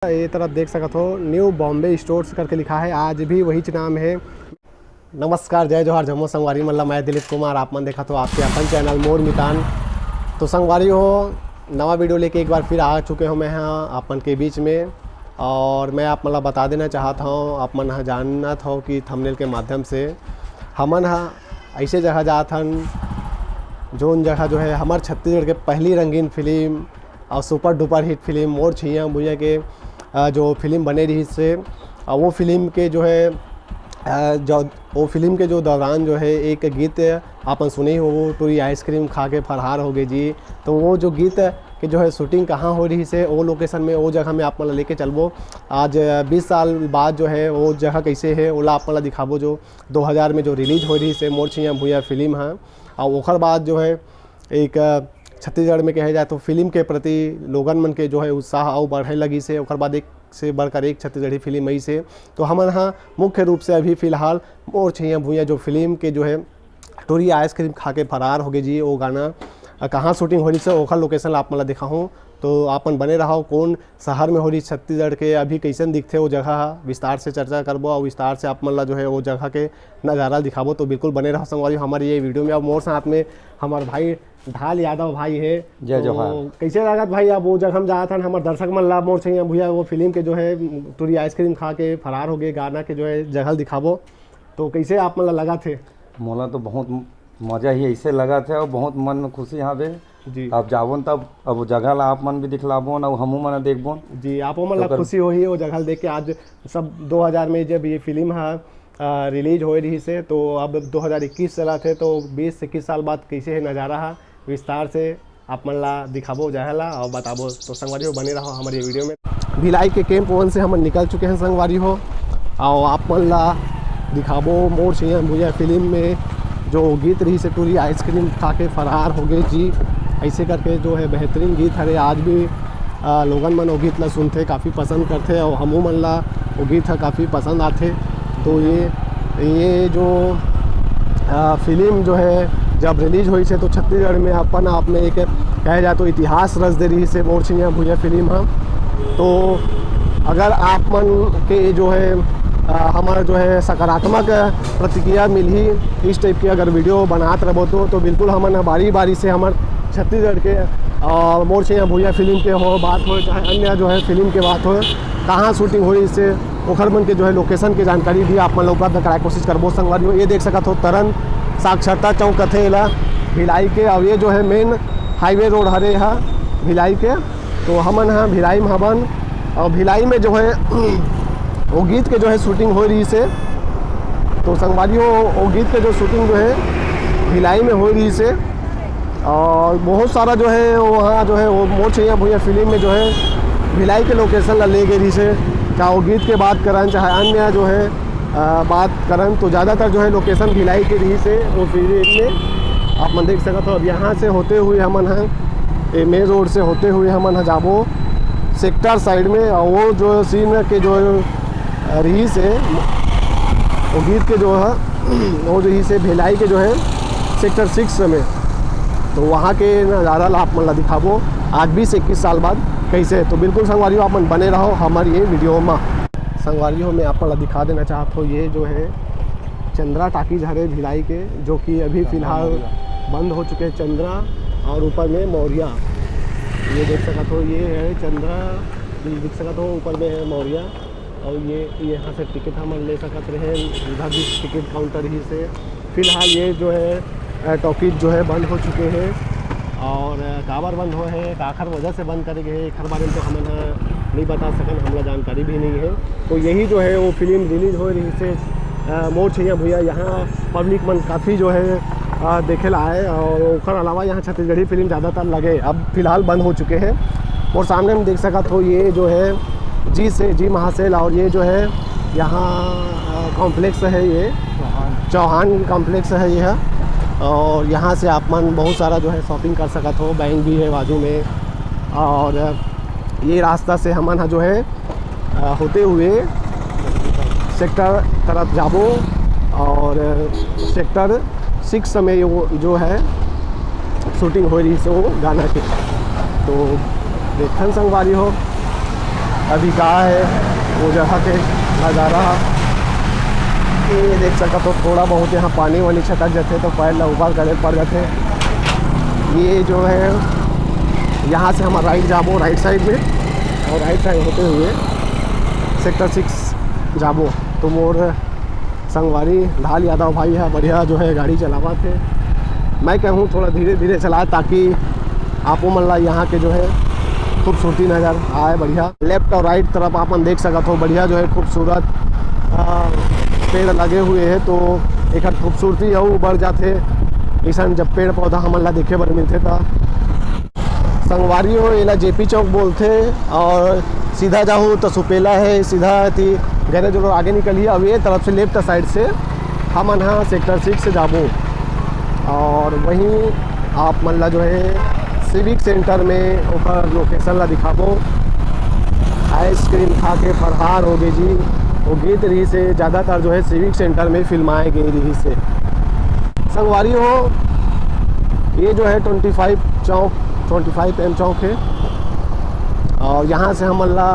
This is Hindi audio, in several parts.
ये तरफ देख सकत हो न्यू बॉम्बे स्टोर्स करके लिखा है, आज भी वही नाम है। नमस्कार, जय जोहार जम्मू संगवारी मतलब मैं दिलीप कुमार, आप मन देखा तो आपके अपन चैनल मोर मितान। तो संगवारी हो नवा वीडियो लेके एक बार फिर आ चुके हो मैं यहाँ अपन के बीच में, और मैं आप मतलब बता देना चाहता हूँ, आप मन जानना था कि थंबनेल के माध्यम से हमन ऐसे जगह जात हन जोन जगह जो है हमारे छत्तीसगढ़ के पहली रंगीन फिल्म और सुपर डुपर हिट फिल्म मोर छैया भुइयां के जो फिल्म बने रही से वो फिल्म के जो है जो वो फिल्म के जो दौरान जो है एक गीत आपन सुने हो, वो पूरी आइसक्रीम खा के फरार हो गए जी। तो वो जो गीत कि जो है शूटिंग कहाँ हो रही से वो लोकेशन में वो जगह में आप मतलब लेके चलबो। आज 20 साल बाद जो है वो जगह कैसे है ओला आप मतलब दिखाबो। जो 2000 में जो रिलीज हो रही से मोर छैया भुइयां फिल्म है, और ओखर बाद जो है एक छत्तीसगढ़ में कहे जाए तो फिल्म के प्रति लोगन मन के जो है उत्साह और बढ़े लगी से ओखर बाद एक से बढ़कर एक छत्तीसगढ़ी फिल्म आई से। तो हम यहाँ मुख्य रूप से अभी फ़िलहाल मोर छैया भुइयां जो फिल्म के जो है टोरी आइसक्रीम खा के फरार हो गए जी, वो गाना कहाँ शूटिंग हो रही से ओखर लोकेशन आप मतलब दिखा हूँ। तो आपन बने रहो कौन शहर में हो रही छत्तीसगढ़ के अभी कैसन दिखते वो जगह विस्तार से चर्चा करबो और विस्तार से आप मतलब जो है वो जगह के नज़ारा दिखाबो। तो बिल्कुल बने रहो संगवारी हमारे ये वीडियो में। अब मोर साथ में हमारे भाई ढाल यादव भाई है। जय जोहार। तो कैसे लागत भाई अब वो जगह हम जाए था हमारे दर्शक मन ला मोर छैया भुइयां वो फिल्म के जो है टूरी आइसक्रीम खा के फरार हो गए गाना के जो है जगह दिखाबो। तो कैसे आप मतलब लगा थे? मोला तो बहुत मज़ा ही ऐसे लगा थे और बहुत मन में खुशी यहाँ पे जी अब जाबोन तब अब वो जगह ला आप मन भी दिखलाबोन और हमू मन देखबोन जी। आपो मतलब खुशी हो ही वो जगह देख के। आज सब 2000 में जब ये फिल्म है रिलीज हो रही से, तो अब 2021 चला थे, तो 20 से 21 साल बाद कैसे है नज़ारा है विस्तार से आप मन ला दिखाबो जहला और बताबो। तो संगवारी हो बने रहो हमारे वीडियो में। भिलाई के कैंप 1 से हम निकल चुके हैं संगवारी हो, और आप मन ला दिखाबो मोर छैया भुइयां फिल्म में जो गीत रही से टूरी आइसक्रीम खा के फरार हो गए जी। ऐसे करके जो है बेहतरीन गीत है, आज भी लोगन मन वो गीत ला सुनते काफ़ी पसंद करते और हमू मन ला वो गीत है काफ़ी पसंद आते। तो ये जो फिल्म जो है जब रिलीज हुई से तो छत्तीसगढ़ में अपन आप में एक कहे जाए तो इतिहास रच दे रही से मोर छैया भुइयां फिल्म है। तो अगर आप मन के जो है हमारा जो है सकारात्मक प्रतिक्रिया मिली इस टाइप की अगर वीडियो बनाते रहो तो बिल्कुल हम बारी बारी से हमारे छत्तीसगढ़ के मोर छैया भुइयां फिल्म के हो बात हो चाहे अन्य जो है फिल्म के बात हो कहाँ शूटिंग हो इससे ओखर मन के जो है लोकेशन की जानकारी भी आप मन उपलब्ध कराए कोशिश करबो संगवारी हो। ये देख सकत हो तरन साक्षरता चौक कथे एला भिलाई के, और ये जो है मेन हाईवे रोड हरे है भिलाई के। तो हमन हाँ भिलाई में हवन, और भिलाई में जो है वो गीत के जो है शूटिंग हो रही से। तो संगवारी हो वो गीत के जो शूटिंग जो है भिलाई में हो रही से, और बहुत सारा जो है वहाँ जो है वो मोर छैया भुइयां फिल्म में जो है भिलाई के लोकेशन ला ले गई से, चाहे वो गीत के बात करन चाहे अन्य जो है बात करन, तो ज़्यादातर जो है लोकेशन भिलाई के रही से वो फिल्म में आप मन देख सकते हो। अब यहाँ से होते हुए हमन हैं मेन रोड से होते हुए हमन जाबो सेक्टर साइड में, और वो जो सीन के जो रही से वो गीत के जो है वो रही से भिलाई के जो है सेक्टर 6 में, तो वहाँ के नज़ारा ला आप मन दिखाबो आज 20 से 21 साल बाद कैसे। तो बिल्कुल संगवारी हो आप मन बने रहो हमारी ये वीडियो में। संगवारी हो मैं आप मन दिखा देना चाहता हूँ, ये जो है चंद्रा टाकीज हरे भिलाई के, जो कि अभी फ़िलहाल बंद हो चुके हैं चंद्रा, और ऊपर में मौर्या ये देख सकते हो, ये है चंद्रा देख सकते हो, ऊपर में है मौर्या, और ये यहाँ से टिकट हम ले सकते रहे उधर भी टिकट काउंटर ही से। फ़िलहाल ये जो है टॉकीज जो है बंद हो चुके हैं, और काबर बंद हो है आखिर वजह से बंद करे गए हर बारे में तो हमें नहीं बता सकन, हमें जानकारी भी नहीं है। तो यही जो है वो फिल्म रिलीज़ हो रही से मोर छैया भुइयां यहाँ पब्लिक मन काफ़ी जो है देखे ला आए, और ओखर अलावा यहाँ छत्तीसगढ़ी फिल्म ज़्यादातर लगे अब फ़िलहाल बंद हो चुके हैं। और सामने में देख सकते हो ये जो है जी महासेल, और ये जो है यहाँ कॉम्प्लेक्स है, ये चौहान कॉम्प्लेक्स है ये है, और यहाँ से आप मन बहुत सारा जो है शॉपिंग कर सकते हो, बैंक भी है बाजू में। और ये रास्ता से हमन जो है होते हुए सेक्टर तरफ जाबो, और सेक्टर 6 में वो जो है शूटिंग हो रही से वो गाना के। तो देखन संगवारी हो अभी कहाँ है वो जगह के नज़ारा। ये देख सकते तो थोड़ा बहुत यहाँ पानी वानी छटक जाते तो पैर ऊपर गले पड़ जाते। ये जो है यहाँ से हम राइट जाबो राइट साइड में, और राइट साइड होते हुए सेक्टर 6 जाबो। तो मोर संगवारी ढाल यादव भाई है, बढ़िया जो है गाड़ी चलावा थे। मैं कहूँ थोड़ा धीरे धीरे चलाए ताकि आपो मन ला यहाँ के जो है खूबसूरती नज़र आए बढ़िया। लेफ्ट और राइट तरफ आप मन देख सकते हो बढ़िया जो है खूबसूरत पेड़ लगे हुए हैं, तो एक खूबसूरती और बढ़ जाते ऐसा जब पेड़ पौधा हमन ला देखे बर मिलते। था संगवारी हो एला जेपी चौक बोलते, और सीधा जाऊँ तो सुपेला है, सीधा थी गैरेज रोड आगे निकलिए। अब ये तरफ से लेफ्ट साइड से हमन हाँ सेक्टर 6 से जाबो, और वहीं आप मन ला जो है सिविक सेंटर में ओकर लोकेशन ला दिखाबो। आइसक्रीम खा के फरहार हो गए जी, वो गीत रही से ज़्यादातर जो है सिविक सेंटर में फिल्माए गई रही से। संगवारी हो ये जो है 25 एम चौक है, और यहाँ से हम ला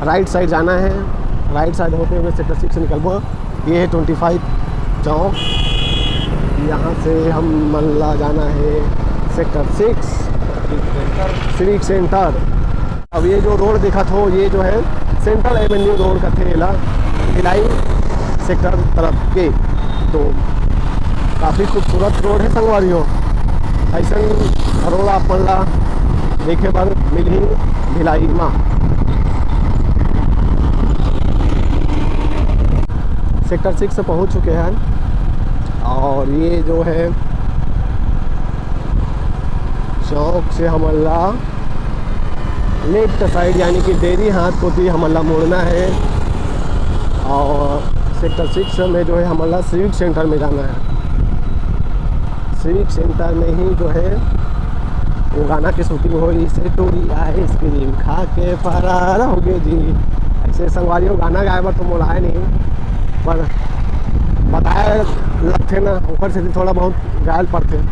राइट साइड जाना है। राइट साइड होते हुए सेक्टर 6 से निकलबो। ये है 25 चौक, यहाँ से हम ला जाना है सेक्टर 6 सिविक सेंटर। अब ये जो रोड देखा हो ये जो है सेंट्रल एवेन्यू रोड का थेला भिलाई सेक्टर तरफ के, तो काफ़ी खूबसूरत रोड है संगवारी हो। ऐसा रोड आप मन ला देखे बर मिली भिलाई में। सेक्टर 6 से पहुँच चुके हैं, और ये जो है चौक से हमला लेफ्ट साइड यानी कि डेरी हाथ को भी हमला मुड़ना है, और सेक्टर 6 में जो है हमला सिविक सेंटर में जाना है। सिविक सेंटर में ही जो है वो गाना की शूटिंग हो रही से टोरी आइसक्रीम खा के फरार हो गए जी। ऐसे संगवारी हो गाना गाए तो मोलाए नहीं, पर बताए लगते ना ऊपर से थोड़ा बहुत गायल पड़ते।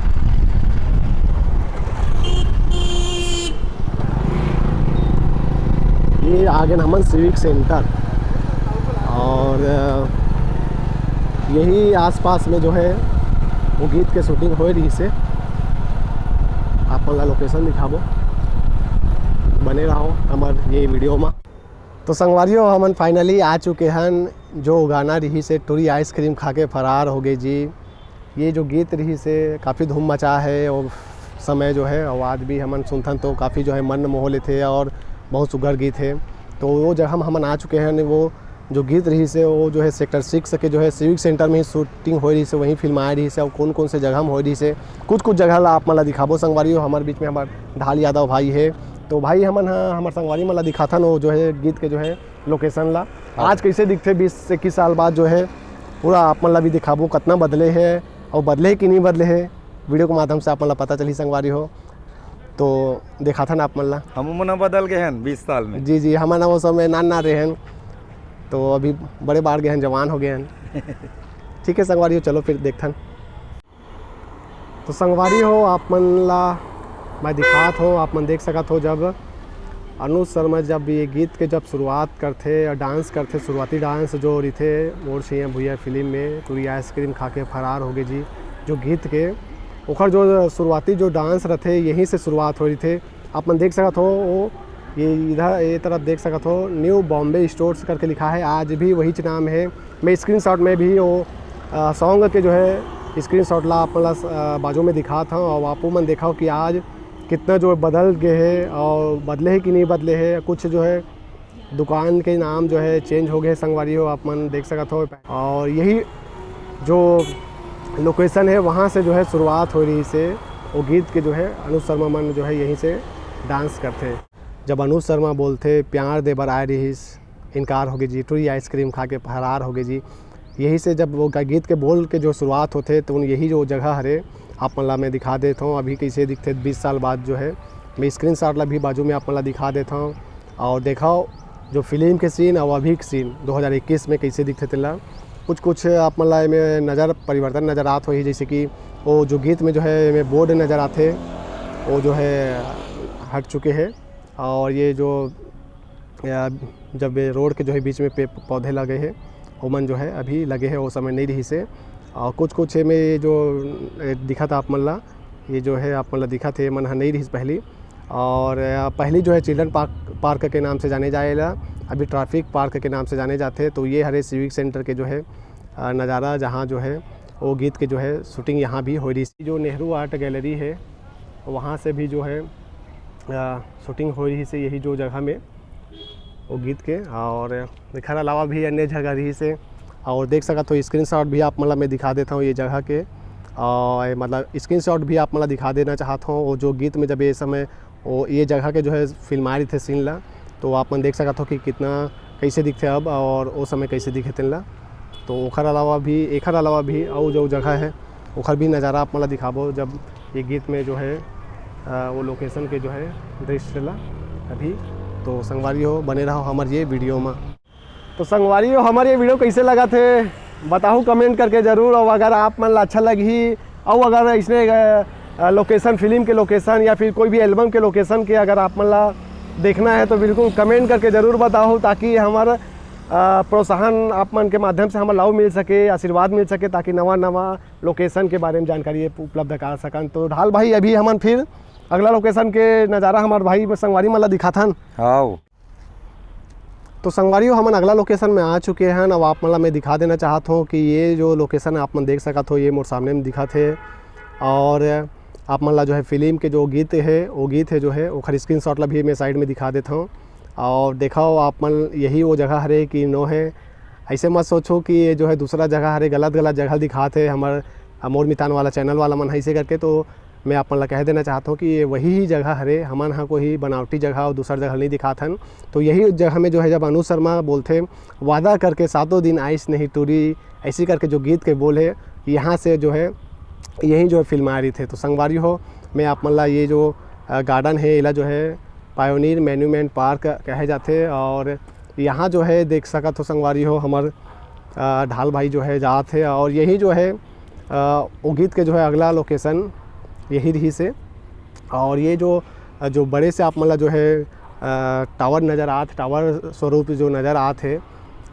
ये आगे हमन सिविक सेंटर, और यही आसपास में जो है वो गीत के शूटिंग हो रही से। आप ला लोकेशन दिखाबो, बने रहो हमारे ये वीडियो में। तो संगवारियों हमन फाइनली आ चुके हैं जो गाना रही से टोरी आइसक्रीम खा के फरार हो गए जी। ये जो गीत रही से काफ़ी धूम मचा है, और समय जो है आवाज़ भी हमन सुनथन तो काफ़ी जो है मन मोह लेते, और बहुत सुघर गीत है। तो वो जगह हमन आ चुके हैं, वो जो गीत रही से वो जो है सेक्टर 6 के जो है सिविक सेंटर में ही शूटिंग हो रही से, वहीं फिल्म आ रही से, और कौन कौन से जगह में हो रही से कुछ जगह ला आप मला दिखाबो संगवारी हो। हमारे बीच में हमारे ढाल यादव भाई है, तो भाई हमन हमारे संगवारी मला दिखाता वो जो है गीत के जो है लोकेशन ला आज कैसे दिखते 20 से 21 साल बाद जो है पूरा आप मला भी दिखाबो कितना बदले है, और बदले कि नहीं बदले है वीडियो के माध्यम से आप मला पता चली संगवारी हो। तो देखा था ना आप मल्ला हम बदल गए हैं 20 साल में। जी जी, हमारा वो समय ना रहे हैं, तो अभी बड़े बाढ़ गए हैं, जवान हो गए हैं। ठीक है संगवारी हो, चलो फिर देखथन। तो संगवारी हो आप मन ला मैं दिखात हो, आप मन देख सकत हो जब अनुज शर्मा जब ये गीत के जब शुरुआत करते और डांस करते, शुरुआती डांस जो रही थे मोर सिया भूया फिल्म में टोरी आइसक्रीम खा के फरार हो गए जी, जो गीत के ओखर जो शुरुआती जो डांस रहे यहीं से शुरुआत हो रही थे। आप मन देख सकत हो वो ये इधर ये तरफ देख सकत हो न्यू बॉम्बे स्टोर्स करके लिखा है, आज भी वही नाम है। मैं स्क्रीनशॉट में भी वो सॉन्ग के जो है स्क्रीनशॉट ला आप बाजू में दिखा था, और आपको मन देखा हो कि आज कितना जो बदल गए है और बदले है कि नहीं बदले है। कुछ जो है दुकान के नाम जो है चेंज हो गए संगवारी हो, आप मन देख सकत हो। और यही जो लोकेशन है वहाँ से जो है शुरुआत हो रही से वो गीत के जो है अनुज शर्मा मन जो है यहीं से डांस करते। जब अनुज शर्मा बोलते प्यार दे बर आए रहीस इनकार हो गई जी, टोरी आइसक्रीम खा के फरार हो गई जी, यही से जब वो गीत के बोल के जो शुरुआत होते तो उन यही जो जगह हरे आप मला मैं दिखा देता हूँ। अभी कैसे दिखते 20 साल बाद जो है मैं स्क्रीनशॉट ला भी बाजू में आप मला दिखा देता हूँ, और देखाओ जो फिल्म के सीन और अभी के सीन 2021 में कैसे दिखते तेला कुछ आप मला में नज़र परिवर्तन नज़र आते हो। जैसे कि वो जो गीत में जो है में बोर्ड नज़र आते वो जो है हट चुके हैं, और ये जो जब रोड के जो है बीच में पौधे लगे हैं ओमन जो है अभी लगे हैं, वो समय नहीं रही से। और कुछ में जो दिखा था आप मल्ला, ये जो है आप मल्ला दिखा थे मन नहीं रही पहली। और पहली जो है चिल्ड्रन पार्क के नाम से जाने जाएगा, अभी ट्रैफिक पार्क के नाम से जाने जाते हैं। तो ये हरे सिविक सेंटर के जो है नज़ारा, जहाँ जो है वो गीत के जो है शूटिंग यहाँ भी हो रही। जो नेहरू आर्ट गैलरी है वहाँ से भी जो है शूटिंग हो रही से यही जो जगह में वो गीत के। और एकर अलावा भी अन्य जगह रही से और देख सका तो स्क्रीनशॉट भी आप मतलब मैं दिखा देता हूँ ये जगह के। और मतलब स्क्रीनशॉट भी आप मतलब दिखा देना चाहता हूँ वो जो गीत में जब ये समय वो ये जगह के जो है फिल्म आ रही थे सीन ला, तो आप मन देख सकते हो कि कितना कैसे दिखते अब और वो समय कैसे दिखे थे ला। तो एकर अलावा भी और जो जगह है ओखर भी नज़ारा आप मतलब दिखाबो जब ये गीत में जो है वो लोकेशन के जो है दृश्य ला अभी। तो संगवारी हो बने रहो हमारे ये वीडियो में। तो संगवारी हो हमारे ये वीडियो कैसे लगा थे बताओ कमेंट करके ज़रूर। और अगर आप मन अच्छा लगी और अगर इसने लोकेशन फिल्म के लोकेशन या फिर कोई भी एल्बम के लोकेशन के अगर आप मन देखना है तो बिल्कुल कमेंट करके ज़रूर बताओ, ताकि हमारा प्रोत्साहन आप मन के माध्यम से हमें लाभ मिल सके, आशीर्वाद मिल सके, ताकि नवा लोकेशन के बारे में जानकारी उपलब्ध कर सकन। तो ढाल भाई अभी हमन फिर अगला लोकेशन के नज़ारा हमारे भाई संगवारी मला दिखाथन। हाँ तो संगवारियों हमन अगला लोकेशन में आ चुके हैं। अब आप मतलब मैं दिखा देना चाहता हूँ कि ये जो लोकेशन आप मन देख सकत हो ये मोर सामने में दिखा थे। और आप मन ला जो है फिल्म के जो गीत है वो गीत है जो है वो खर स्क्रीनशॉट ला भी मैं साइड में दिखा देता हूँ। और देखाओ आप मन यही वो जगह हरे कि नो है, ऐसे मत सोचो कि ये जो है दूसरा जगह हरे, गलत जगह दिखाते हमारे मोर मितान वाला चैनल वाला मन ऐसे करके। तो मैं आप मन ला कह देना चाहता हूँ कि ये वही ही जगह हरे, हमन हाँ कोई बनावटी जगह और दूसरा जगह नहीं दिखाथन। तो यही जगह में जो है जब अनु शर्मा बोलते वादा करके 7 दिन आइस नहीं टूरी, ऐसी करके जो गीत के बोल है यहाँ से जो है यही जो है फिल्म आ रही थे। तो संगवारी हो मैं आप मन ला ये जो गार्डन है इला जो है पायोनियर मॉन्यूमेंट पार्क कहे जाते। और यहाँ जो है देख सकत हो संगवारी हो हमार ढाल भाई जो है जाते हैं। और यही जो है वो गीत के जो है अगला लोकेशन यही रही से। और ये जो बड़े से आप मतलब जो है टावर नज़र आते, टावर स्वरूप जो नज़र आते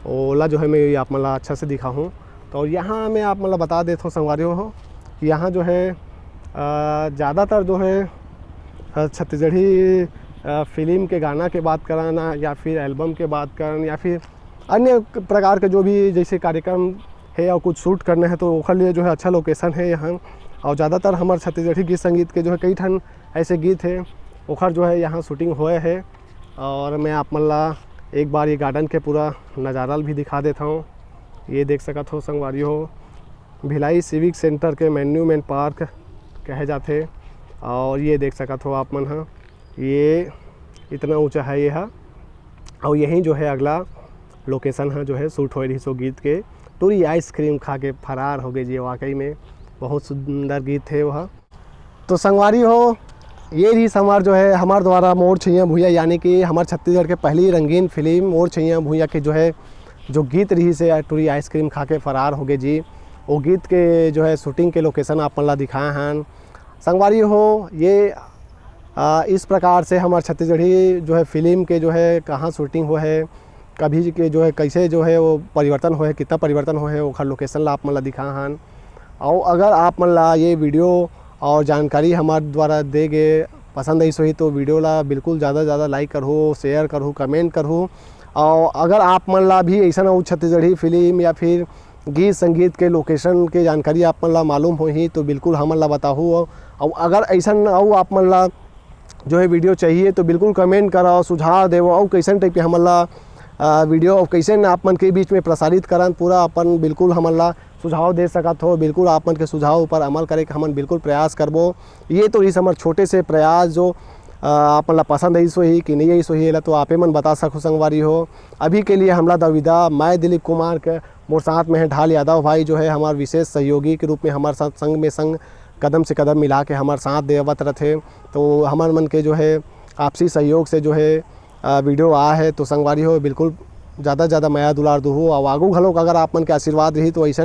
ओला जो है मैं आप मतलब अच्छा से दिखाऊँ। तो यहाँ मैं आप मतलब बता देता हूँ संगवारियों हो, यहाँ जो है ज़्यादातर जो है छत्तीसगढ़ी फिल्म के गाना के बात कराना या फिर एल्बम के बात करना या फिर अन्य प्रकार के जो भी जैसे कार्यक्रम है और कुछ शूट करने हैं तो उसके लिए जो है अच्छा लोकेशन है यहाँ। और ज़्यादातर हमारे छत्तीसगढ़ी गीत संगीत के जो है कई ठन ऐसे गीत है ओखर जो है यहाँ शूटिंग हुए है। और मैं आप मन ला एक बार ये गार्डन के पूरा नज़ारा भी दिखा देता हूँ। ये देख सकत हो संगवारी हो भिलाई सिविक सेंटर के मॉन्यूमेंट पार्क कहे जाते। और ये देख सकत हो आप मन हाँ ये इतना ऊंचा है ये है। और यही जो है अगला लोकेशन है जो है शूट हो रही सो गीत के। पूरी आइसक्रीम खा के फरार हो गए जी, वाकई में बहुत सुंदर गीत है वह। तो संगवारी हो ये रही हमार जो है हमारे द्वारा मोर छैया भूया यानी कि हमारे छत्तीसगढ़ के पहली रंगीन फिल्म मोर छैया भूया के जो है जो गीत रही से टूरी आइसक्रीम खा के फरार हो गए जी, वो गीत के जो है शूटिंग के लोकेशन आप मन ला दिखाए हैं संगवारी हो। ये इस प्रकार से हमारे छत्तीसगढ़ी जो है फिल्म के जो है कहाँ शूटिंग हो है, कभी के जो है कैसे जो है वो परिवर्तन हो है, कितना परिवर्तन हो है, वो खर लोकेशन ला आप मन ला दिखाए हैं। और अगर आप मन ला ये वीडियो और जानकारी हमारे द्वारा दे गए पसंद आई सही तो वीडियो ला बिल्कुल ज़्यादा लाइक करो, शेयर करो, कमेंट करो। और अगर आप मन ला भी ऐसा ना छत्तीसगढ़ी फिल्म या फिर गीत संगीत के लोकेशन के जानकारी आप मन ला मालूम हो ही तो बिल्कुल हमन ला बताओ। और अगर ऐसा और आप मन ला जो है वीडियो चाहिए तो बिल्कुल कमेंट करो, सुझाव देव और कैसन टाइप के हमन ला वीडियो और कैसे आप मन के बीच में प्रसारित करन पूरा अपन बिल्कुल हमन ला सुझाव दे सकत हो। बिल्कुल आप मन के सुझाव ऊपर अमल करे के हमन बिल्कुल प्रयास करबो। ये तो इस हमारे छोटे से प्रयास जो आप मन ला पसंद आई सो ही कि नहीं आई सो ही तो आपे मन बता सको संगवारी हो। अभी के लिए हमला दविदा मैं दिलीप कुमार के मोर साथ में है ढाल यादव भाई जो है हमारे विशेष सहयोगी के रूप में हमारे साथ संग में संग कदम से कदम मिला के हमारे साथ देवत रहे। तो हमारे मन के जो है आपसी सहयोग से जो है वीडियो आ है। तो संगवारी हो बिल्कुल ज़्यादा माया दुलार दो और आगू घलोक अगर आप मन के आशीर्वाद रही तो ऐसा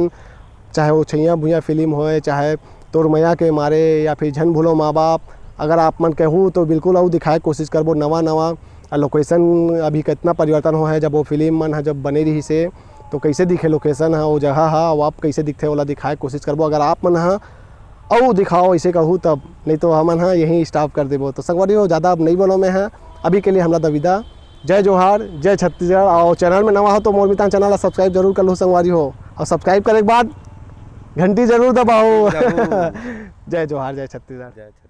चाहे वो छैया भूया फिल्म हो चाहे तोर मैया के मारे या फिर झन भूलो माँ बाप अगर आप मन कहूँ तो बिल्कुल और दिखाए कोशिश करबो नवा लोकेशन अभी कितना परिवर्तन हो है जब वो फिल्म मन है जब बने रही से तो कैसे दिखे लोकेशन है वो जगह है वो आप कैसे दिखते ओला दिखाए कोशिश करबो अगर आप मन है और दिखाओ ऐसे कहूँ तब नहीं तो हमन हाँ यहीं स्टॉप कर देबो। तो संगवारी हो ज़्यादा अब नहीं बोलो मैं है अभी के लिए हमरा दविदा। जय जोहार जय छत्तीसगढ़। और चैनल में नवा हो तो मोर मितान चैनल सब्सक्राइब जरूर कर लो संगवारी हो और सब्सक्राइब करे के बाद घंटी जरूर दबाओ। जय जोहार जय छत्तीसगढ़।